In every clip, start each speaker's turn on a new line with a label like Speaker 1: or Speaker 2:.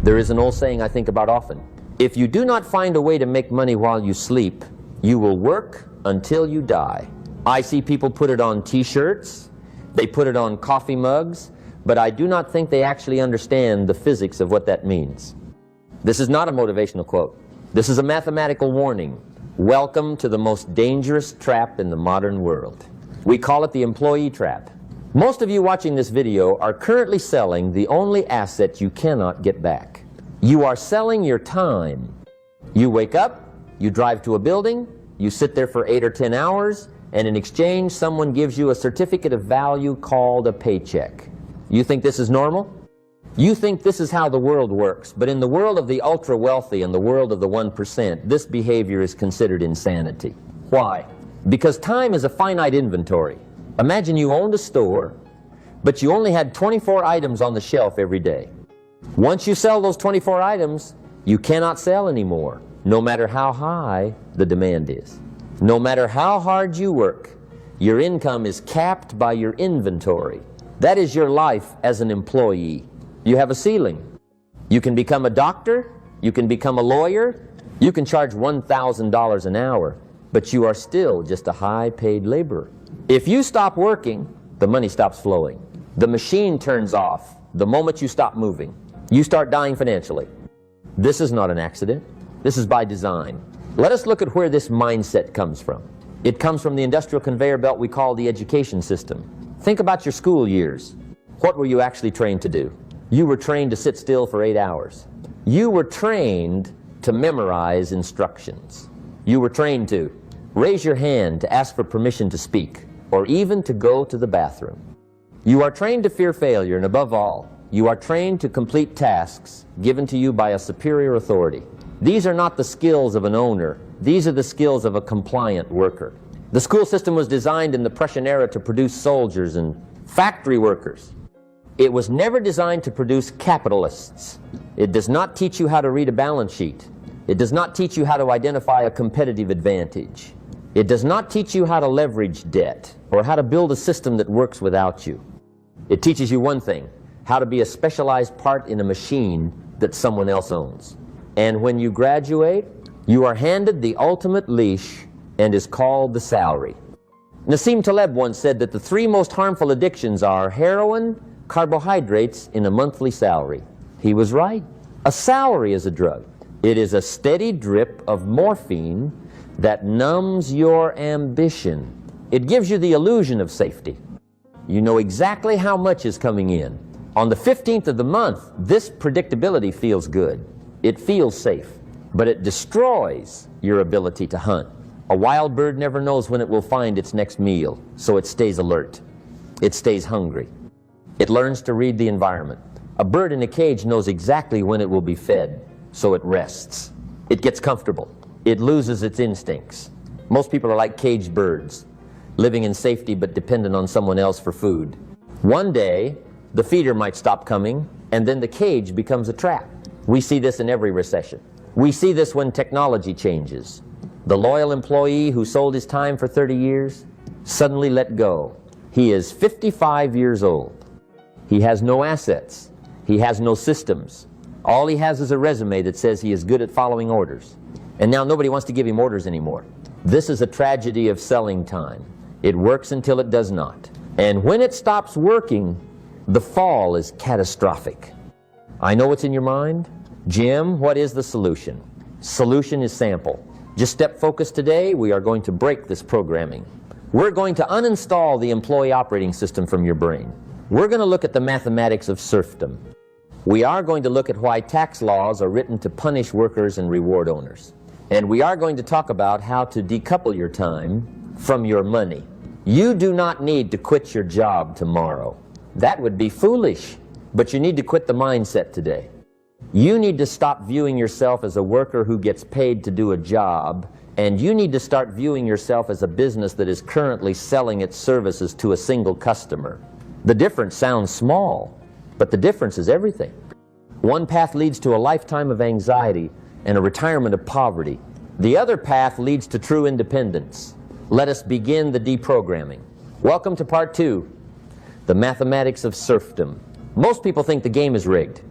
Speaker 1: There is an old saying I think about often. If you do not find a way to make money while you sleep, you will work until you die. I see people put it on t-shirts, they put it on coffee mugs, but I do not think they actually understand the physics of what that means. This is not a motivational quote. This is a mathematical warning. Welcome to the most dangerous trap in the modern world. We call it the employee trap. Most of you watching this video are currently selling the only asset you cannot get back. You are selling your time. You wake up, you drive to a building, you sit there for 8 or 10 hours, and in exchange someone gives you a certificate of value called a paycheck. You think this is normal? You think this is how the world works, but in the world of the ultra-wealthy and the world of the 1%, this behavior is considered insanity. Why? Because time is a finite inventory. Imagine you owned a store, but you only had 24 items on the shelf every day. Once you sell those 24 items, you cannot sell anymore, no matter how high the demand is. No matter how hard you work, your income is capped by your inventory. That is your life as an employee. You have a ceiling. You can become a doctor, you can become a lawyer, you can charge $1,000 an hour, but you are still just a high-paid laborer. If you stop working, the money stops flowing. The machine turns off the moment you stop moving. You start dying financially. This is not an accident. This is by design. Let us look at where this mindset comes from. It comes from the industrial conveyor belt we call the education system. Think about your school years. What were you actually trained to do? You were trained to sit still for 8 hours. You were trained to memorize instructions. You were trained to raise your hand to ask for permission to speak, or even to go to the bathroom. You are trained to fear failure, and above all, you are trained to complete tasks given to you by a superior authority. These are not the skills of an owner. These are the skills of a compliant worker. The school system was designed in the Prussian era to produce soldiers and factory workers. It was never designed to produce capitalists. It does not teach you how to read a balance sheet. It does not teach you how to identify a competitive advantage. It does not teach you how to leverage debt or how to build a system that works without you. It teaches you one thing: how to be a specialized part in a machine that someone else owns. And when you graduate, you are handed the ultimate leash and is called the salary. Nassim Taleb once said that the 3 most harmful addictions are heroin, carbohydrates, and a monthly salary. He was right. A salary is a drug. It is a steady drip of morphine that numbs your ambition. It gives you the illusion of safety. You know exactly how much is coming in. On the 15th of the month, this predictability feels good. It feels safe, but it destroys your ability to hunt. A wild bird never knows when it will find its next meal, so it stays alert. It stays hungry. It learns to read the environment. A bird in a cage knows exactly when it will be fed, so it rests. It gets comfortable. It loses its instincts. Most people are like caged birds, living in safety but dependent on someone else for food. One day, the feeder might stop coming, and then the cage becomes a trap. We see this in every recession. We see this when technology changes. The loyal employee who sold his time for 30 years, suddenly let go. He is 55 years old. He has no assets. He has no systems. All he has is a resume that says he is good at following orders. And now nobody wants to give him orders anymore. This is a tragedy of selling time. It works until it does not. And when it stops working, the fall is catastrophic. I know what's in your mind. Jim, what is the solution? Solution is sample. Just step focused today, we are going to break this programming. We're going to uninstall the employee operating system from your brain. We're going to look at the mathematics of serfdom. We are going to look at why tax laws are written to punish workers and reward owners. And we are going to talk about how to decouple your time from your money. You do not need to quit your job tomorrow. That would be foolish. But you need to quit the mindset today. You need to stop viewing yourself as a worker who gets paid to do a job, and you need to start viewing yourself as a business that is currently selling its services to a single customer. The difference sounds small, but the difference is everything. One path leads to a lifetime of anxiety and a retirement of poverty. The other path leads to true independence. Let us begin the deprogramming. Welcome to part 2, the mathematics of serfdom. Most people think the game is rigged.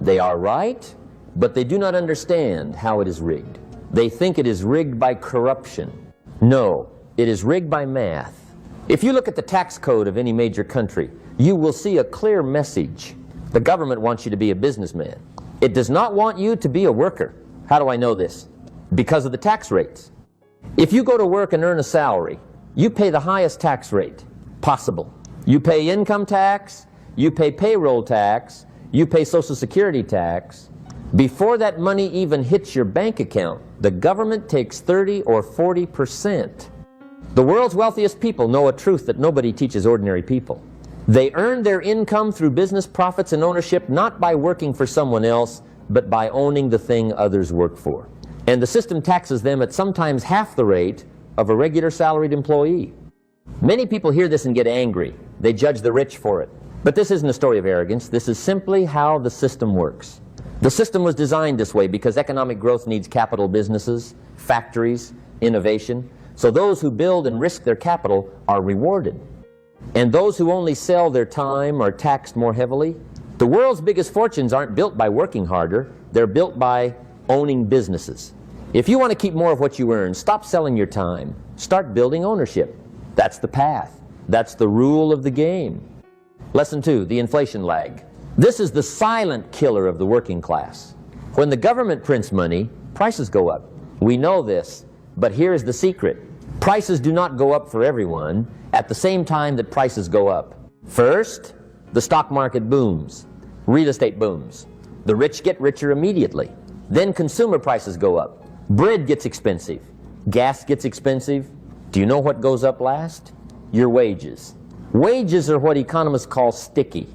Speaker 1: They are right, but they do not understand how it is rigged. They think it is rigged by corruption. No, it is rigged by math. If you look at the tax code of any major country, you will see a clear message. The government wants you to be a businessman. It does not want you to be a worker. How do I know this? Because of the tax rates. If you go to work and earn a salary, you pay the highest tax rate possible. You pay income tax, you pay payroll tax, you pay Social Security tax. Before that money even hits your bank account, the government takes 30 or 40%. The world's wealthiest people know a truth that nobody teaches ordinary people. They earn their income through business profits and ownership not by working for someone else, but by owning the thing others work for. And the system taxes them at sometimes half the rate of a regular salaried employee. Many people hear this and get angry. They judge the rich for it. But this isn't a story of arrogance. This is simply how the system works. The system was designed this way because economic growth needs capital businesses, factories, innovation. So those who build and risk their capital are rewarded. And those who only sell their time are taxed more heavily. The world's biggest fortunes aren't built by working harder. They're built by owning businesses. If you want to keep more of what you earn, stop selling your time. Start building ownership. That's the path. That's the rule of the game. Lesson 2, the inflation lag. This is the silent killer of the working class. When the government prints money, prices go up. We know this, but here's the secret. Prices do not go up for everyone at the same time that prices go up. First, the stock market booms. Real estate booms. The rich get richer immediately. Then consumer prices go up. Bread gets expensive. Gas gets expensive. Do you know what goes up last? Your wages. Wages are what economists call sticky.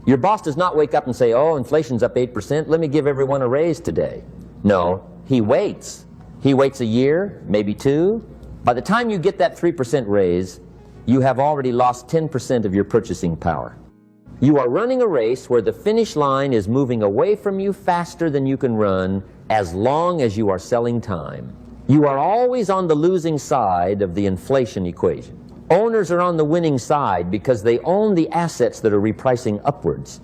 Speaker 1: Your boss does not wake up and say, oh, inflation's up 8%, let me give everyone a raise today. No, he waits. He waits a year, maybe 2. By the time you get that 3% raise, you have already lost 10% of your purchasing power. You are running a race where the finish line is moving away from you faster than you can run as long as you are selling time. You are always on the losing side of the inflation equation. Owners are on the winning side because they own the assets that are repricing upwards.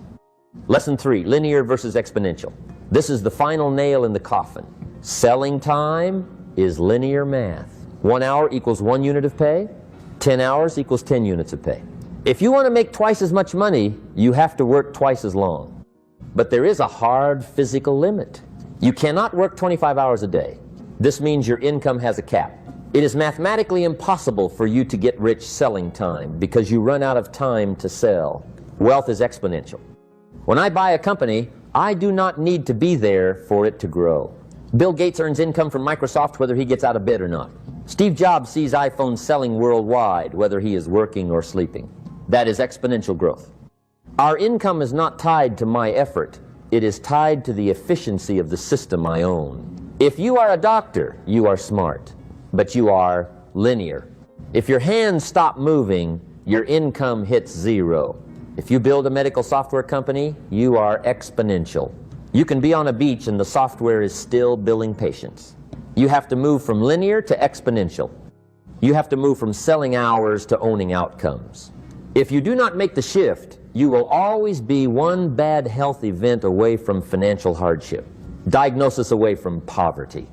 Speaker 1: Lesson 3, linear versus exponential. This is the final nail in the coffin. Selling time is linear math. 1 hour equals 1 unit of pay. 10 hours equals 10 units of pay. If you want to make twice as much money, you have to work twice as long. But there is a hard physical limit. You cannot work 25 hours a day. This means your income has a cap. It is mathematically impossible for you to get rich selling time because you run out of time to sell. Wealth is exponential. When I buy a company, I do not need to be there for it to grow. Bill Gates earns income from Microsoft whether he gets out of bed or not. Steve Jobs sees iPhones selling worldwide whether he is working or sleeping. That is exponential growth. Our income is not tied to my effort. It is tied to the efficiency of the system I own. If you are a doctor, you are smart, but you are linear. If your hands stop moving, your income hits 0. If you build a medical software company, you are exponential. You can be on a beach and the software is still billing patients. You have to move from linear to exponential. You have to move from selling hours to owning outcomes. If you do not make the shift, you will always be one bad health event away from financial hardship, diagnosis away from poverty.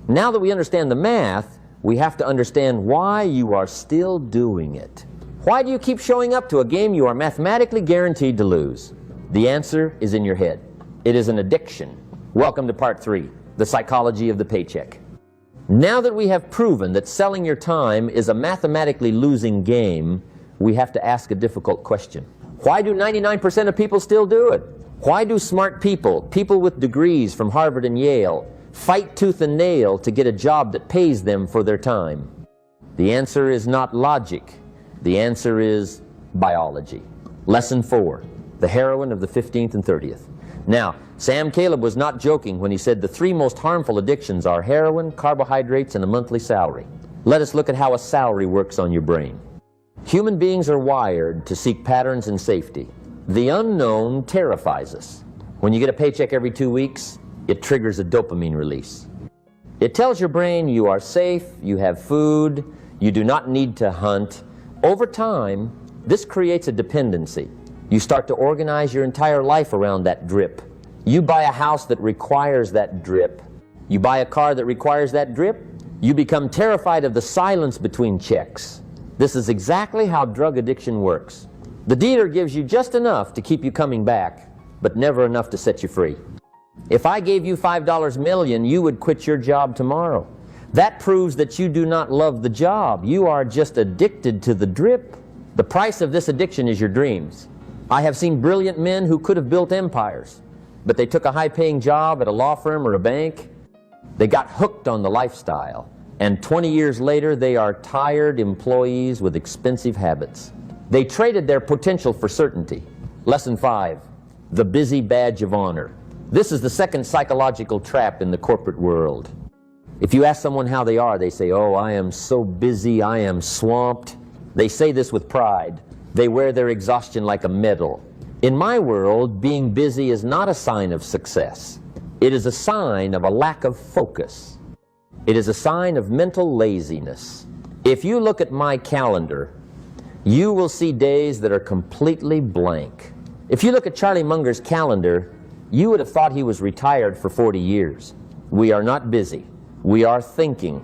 Speaker 1: Now that we understand the math, we have to understand why you are still doing it. Why do you keep showing up to a game you are mathematically guaranteed to lose? The answer is in your head. It is an addiction. Welcome to part 3, the psychology of the paycheck. Now that we have proven that selling your time is a mathematically losing game, we have to ask a difficult question. Why do 99% of people still do it? Why do smart people, people with degrees from Harvard and Yale, fight tooth and nail to get a job that pays them for their time? The answer is not logic. The answer is biology. Lesson 4, the heroine of the 15th and 30th. Now, Sam Caleb was not joking when he said the 3 most harmful addictions are heroin, carbohydrates, and a monthly salary. Let us look at how a salary works on your brain. Human beings are wired to seek patterns and safety. The unknown terrifies us. When you get a paycheck every 2 weeks, it triggers a dopamine release. It tells your brain you are safe, you have food, you do not need to hunt. Over time, this creates a dependency. You start to organize your entire life around that drip. You buy a house that requires that drip. You buy a car that requires that drip. You become terrified of the silence between checks. This is exactly how drug addiction works. The dealer gives you just enough to keep you coming back, but never enough to set you free. If I gave you $5 million, you would quit your job tomorrow. That proves that you do not love the job. You are just addicted to the drip. The price of this addiction is your dreams. I have seen brilliant men who could have built empires, but they took a high-paying job at a law firm or a bank. They got hooked on the lifestyle, and 20 years later, they are tired employees with expensive habits. They traded their potential for certainty. Lesson 5, the busy badge of honor. This is the second psychological trap in the corporate world. If you ask someone how they are, they say, "Oh, I am so busy, I am swamped." They say this with pride. They wear their exhaustion like a medal. In my world, being busy is not a sign of success. It is a sign of a lack of focus. It is a sign of mental laziness. If you look at my calendar, you will see days that are completely blank. If you look at Charlie Munger's calendar, you would have thought he was retired for 40 years. We are not busy. We are thinking.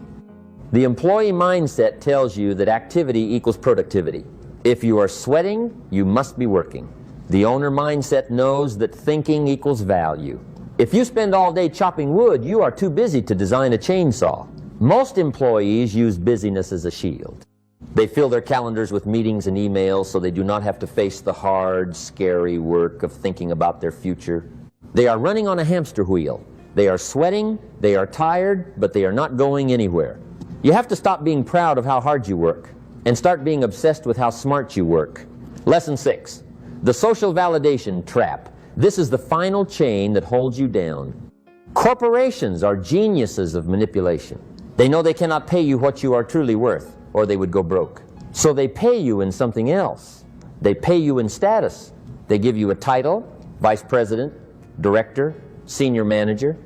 Speaker 1: The employee mindset tells you that activity equals productivity. If you are sweating, you must be working. The owner mindset knows that thinking equals value. If you spend all day chopping wood, you are too busy to design a chainsaw. Most employees use busyness as a shield. They fill their calendars with meetings and emails so they do not have to face the hard, scary work of thinking about their future. They are running on a hamster wheel. They are sweating, they are tired, but they are not going anywhere. You have to stop being proud of how hard you work and start being obsessed with how smart you work. Lesson 6, the social validation trap. This is the final chain that holds you down. Corporations are geniuses of manipulation. They know they cannot pay you what you are truly worth, or they would go broke. So they pay you in something else. They pay you in status. They give you a title, vice president, director, senior manager.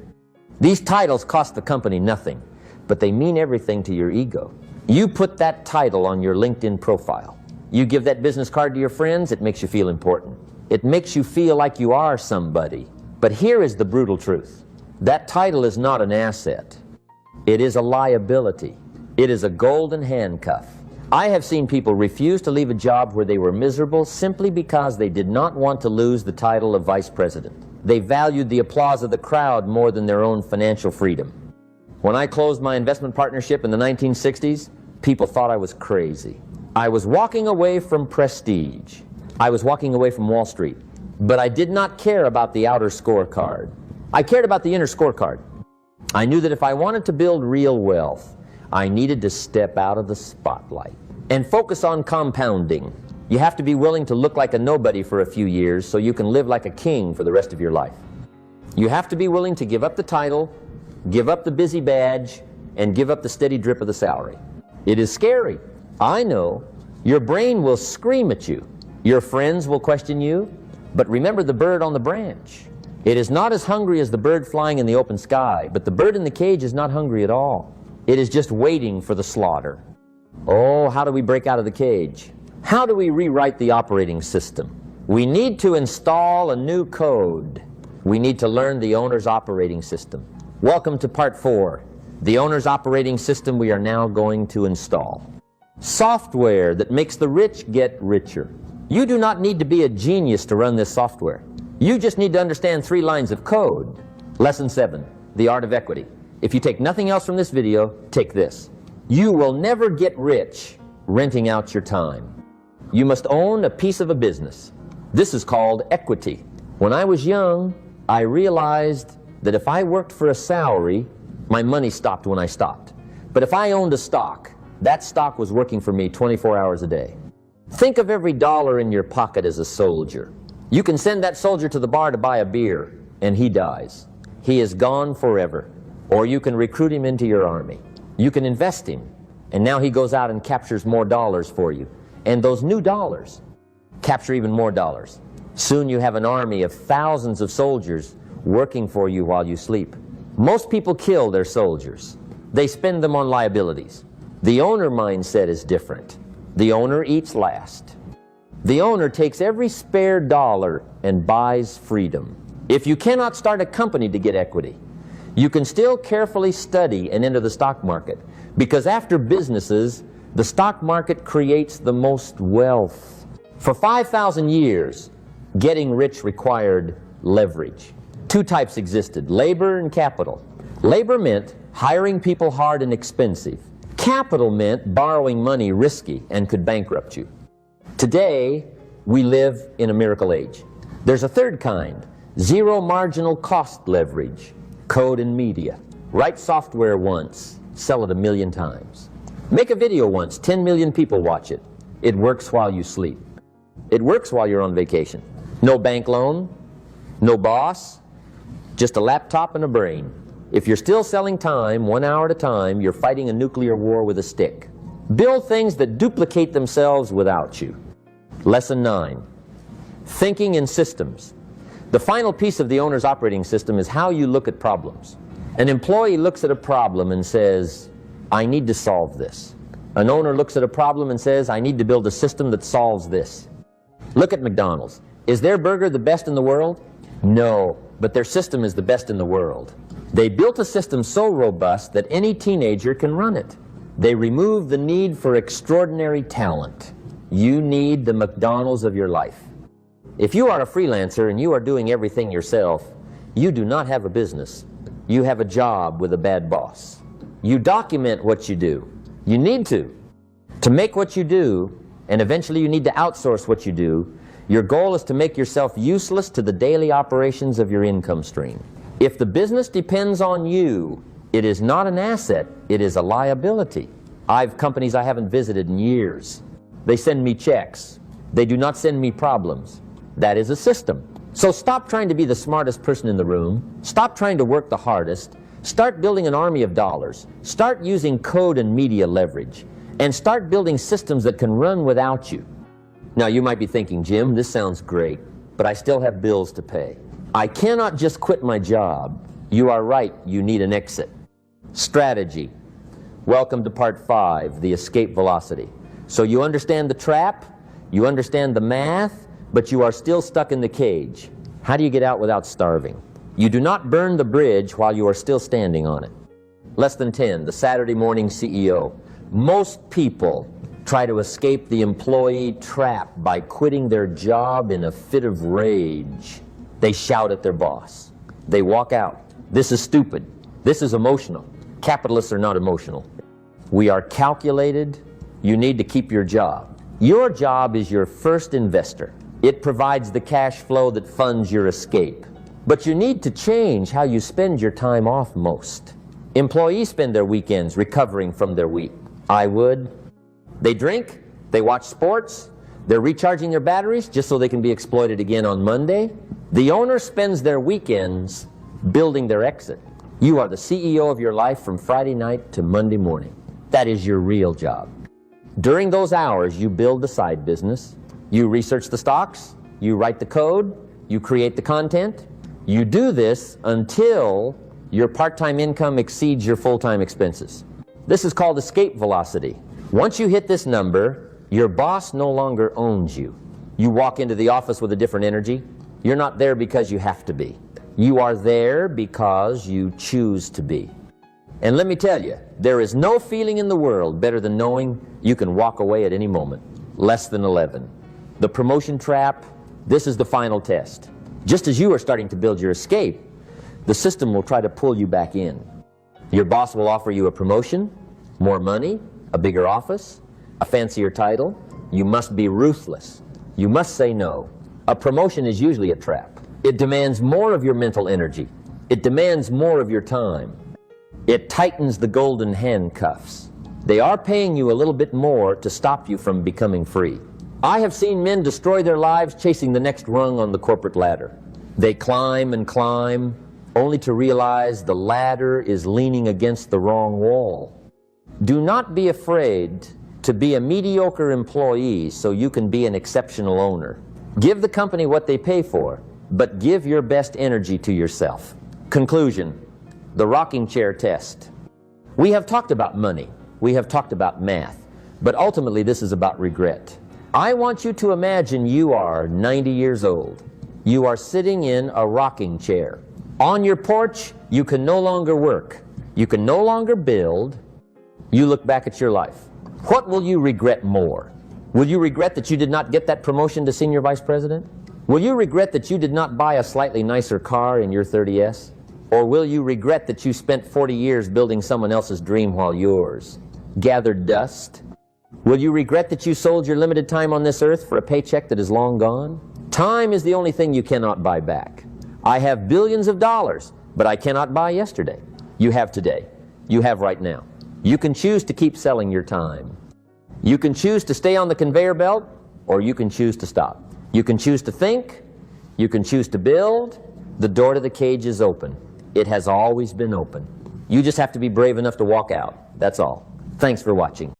Speaker 1: These titles cost the company nothing, but they mean everything to your ego. You put that title on your LinkedIn profile. You give that business card to your friends, it makes you feel important. It makes you feel like you are somebody. But here is the brutal truth. That title is not an asset. It is a liability. It is a golden handcuff. I have seen people refuse to leave a job where they were miserable simply because they did not want to lose the title of vice president. They valued the applause of the crowd more than their own financial freedom. When I closed my investment partnership in the 1960s, people thought I was crazy. I was walking away from prestige. I was walking away from Wall Street. But I did not care about the outer scorecard. I cared about the inner scorecard. I knew that if I wanted to build real wealth, I needed to step out of the spotlight and focus on compounding. You have to be willing to look like a nobody for a few years so you can live like a king for the rest of your life. You have to be willing to give up the title, give up the busy badge, and give up the steady drip of the salary. It is scary. I know. Your brain will scream at you. Your friends will question you. But remember the bird on the branch. It is not as hungry as the bird flying in the open sky, but the bird in the cage is not hungry at all. It is just waiting for the slaughter. Oh, how do we break out of the cage? How do we rewrite the operating system? We need to install a new code. We need to learn the owner's operating system. Welcome to part 4, the owner's operating system we are now going to install. Software that makes the rich get richer. You do not need to be a genius to run this software. You just need to understand 3 lines of code. Lesson 7, the art of equity. If you take nothing else from this video, take this. You will never get rich renting out your time. You must own a piece of a business. This is called equity. When I was young, I realized that if I worked for a salary, my money stopped when I stopped. But if I owned a stock, that stock was working for me 24 hours a day. Think of every dollar in your pocket as a soldier. You can send that soldier to the bar to buy a beer, and he dies. He is gone forever. Or you can recruit him into your army. You can invest him, and now he goes out and captures more dollars for you. And those new dollars capture even more dollars. Soon you have an army of thousands of soldiers working for you while you sleep. Most people kill their soldiers. They spend them on liabilities. The owner mindset is different. The owner eats last. The owner takes every spare dollar and buys freedom. If you cannot start a company to get equity, you can still carefully study and enter the stock market, because after businesses, the stock market creates the most wealth. For 5,000 years, getting rich required leverage. Two types existed, labor and capital. Labor meant hiring people hard and expensive. Capital meant borrowing money risky and could bankrupt you. Today, we live in a miracle age. There's a third kind, zero marginal cost leverage, code and media. Write software once, sell it 1 million times. Make a video once, 10 million people watch it. It works while you sleep. It works while you're on vacation. No bank loan, no boss, just a laptop and a brain. If you're still selling time, 1 hour at a time, you're fighting a nuclear war with a stick. Build things that duplicate themselves without you. Lesson 9, thinking in systems. The final piece of the owner's operating system is how you look at problems. An employee looks at a problem and says, I need to solve this. An owner looks at a problem and says, I need to build a system that solves this. Look at McDonald's. Is their burger the best in the world? No, but their system is the best in the world. They built a system so robust that any teenager can run it. They removed the need for extraordinary talent. You need the McDonald's of your life. If you are a freelancer and you are doing everything yourself, you do not have a business. You have a job with a bad boss. You document what you do. You need to. To make what you do, and eventually you need to outsource what you do, your goal is to make yourself useless to the daily operations of your income stream. If the business depends on you, it is not an asset, it is a liability. I have companies I haven't visited in years. They send me checks. They do not send me problems. That is a system. So stop trying to be the smartest person in the room. Stop trying to work the hardest. Start building an army of dollars. Start using code and media leverage. And start building systems that can run without you. Now you might be thinking, Jim, this sounds great, but I still have bills to pay. I cannot just quit my job. You are right, you need an exit. Strategy. Welcome to part 5, the escape velocity. So you understand the trap, you understand the math, but you are still stuck in the cage. How do you get out without starving? You do not burn the bridge while you are still standing on it. Less than 10, the Saturday morning CEO. Most people try to escape the employee trap by quitting their job in a fit of rage. They shout at their boss. They walk out. This is stupid. This is emotional. Capitalists are not emotional. We are calculated. You need to keep your job. Your job is your first investor. It provides the cash flow that funds your escape. But you need to change how you spend your time off most. Employees spend their weekends recovering from their week. I would. They drink, they watch sports, they're recharging their batteries just so they can be exploited again on Monday. The owner spends their weekends building their exit. You are the CEO of your life from Friday night to Monday morning. That is your real job. During those hours, you build the side business, you research the stocks, you write the code, you create the content. You do this until your part-time income exceeds your full-time expenses. This is called escape velocity. Once you hit this number, your boss no longer owns you. You walk into the office with a different energy. You're not there because you have to be. You are there because you choose to be. And let me tell you, there is no feeling in the world better than knowing you can walk away at any moment. Less than 11. The promotion trap, this is the final test. Just as you are starting to build your escape, the system will try to pull you back in. Your boss will offer you a promotion, more money, a bigger office, a fancier title. You must be ruthless. You must say no. A promotion is usually a trap. It demands more of your mental energy. It demands more of your time. It tightens the golden handcuffs. They are paying you a little bit more to stop you from becoming free. I have seen men destroy their lives chasing the next rung on the corporate ladder. They climb and climb, only to realize the ladder is leaning against the wrong wall. Do not be afraid to be a mediocre employee so you can be an exceptional owner. Give the company what they pay for, but give your best energy to yourself. Conclusion, the rocking chair test. We have talked about money. We have talked about math. But ultimately, this is about regret. I want you to imagine you are 90 years old. you are sitting in a rocking chair. On your porch, you can no longer work. You can no longer build. You look back at your life. What will you regret more? Will you regret that you did not get that promotion to senior vice president? Will you regret that you did not buy a slightly nicer car in your 30S? Or will you regret that you spent 40 years building someone else's dream while yours gathered dust? Will you regret that you sold your limited time on this earth for a paycheck that is long gone? Time is the only thing you cannot buy back. I have billions of dollars, but I cannot buy yesterday. You have today. You have right now. You can choose to keep selling your time. You can choose to stay on the conveyor belt, or you can choose to stop. You can choose to think. You can choose to build. The door to the cage is open. It has always been open. You just have to be brave enough to walk out. That's all. Thanks for watching.